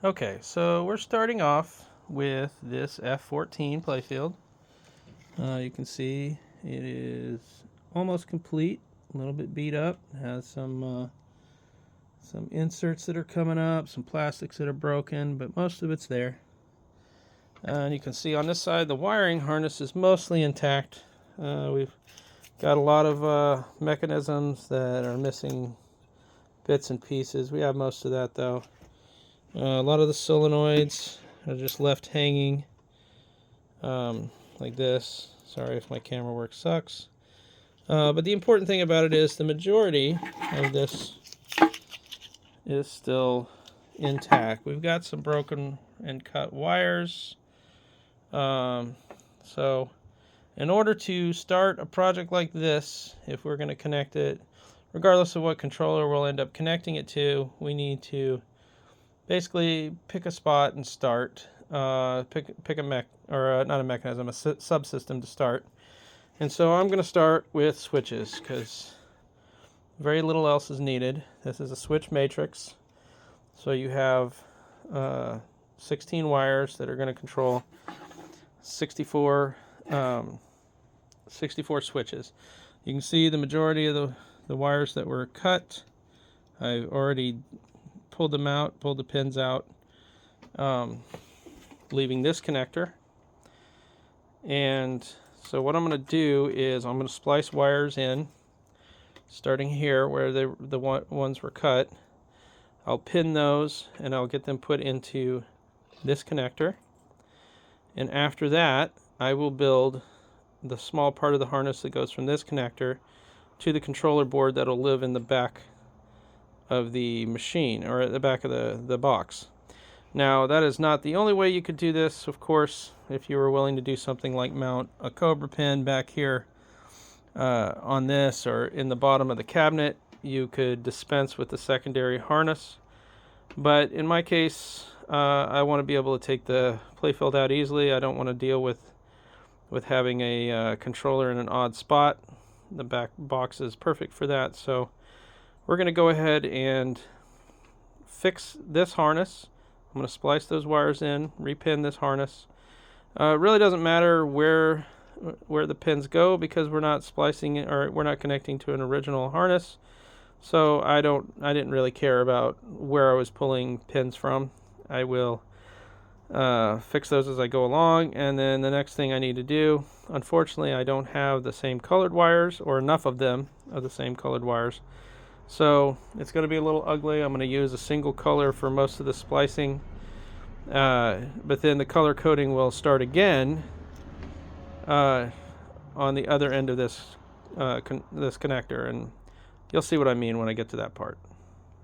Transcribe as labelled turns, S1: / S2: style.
S1: Okay, so we're starting off with this F14 playfield. You can see it is almost complete, a little bit beat up. It has some inserts that are coming up, some plastics that are broken, but most of it's there. And you can see on this side the wiring harness is mostly intact. We've got a lot of mechanisms that are missing bits and pieces. We have most of that though. A lot of the solenoids are just left hanging like this. Sorry if my camera work sucks. But the important thing about it is the majority of this is still intact. We've got some broken and cut wires. So in order to start a project like this, if we're going to connect it, regardless of what controller we'll end up connecting it to, we need to basically pick a spot and start. Pick a mech, or not a mechanism, a subsystem to start. And so I'm going to start with switches because very little else is needed. This is a switch matrix. So you have 16 wires that are going to control 64 switches. You can see the majority of the wires that were cut. I've already pulled them out, pulled the pins out, leaving this connector. And so what I'm going to do is I'm going to splice wires in, starting here where the ones were cut. I'll pin those and I'll get them put into this connector. And after that, I will build the small part of the harness that goes from this connector to the controller board that'll live in the back of the machine, or at the back of the box. Now, that is not the only way you could do this. Of course, if you were willing to do something like mount a Cobra pin back here on this or in the bottom of the cabinet, you could dispense with the secondary harness. But in my case, I want to be able to take the playfield out easily. I don't want to deal with having a controller in an odd spot. The back box is perfect for that. So we're going to go ahead and fix this harness. I'm going to splice those wires in, repin this harness. It really doesn't matter where the pins go because we're not splicing it, or we're not connecting to an original harness. So I didn't really care about where I was pulling pins from. I will fix those as I go along. And then the next thing I need to do, unfortunately, I don't have the same colored wires, or enough of them of the same colored wires. So it's going to be a little ugly. I'm going to use a single color for most of the splicing. But then the color coding will start again on the other end of this connector. And you'll see what I mean when I get to that part.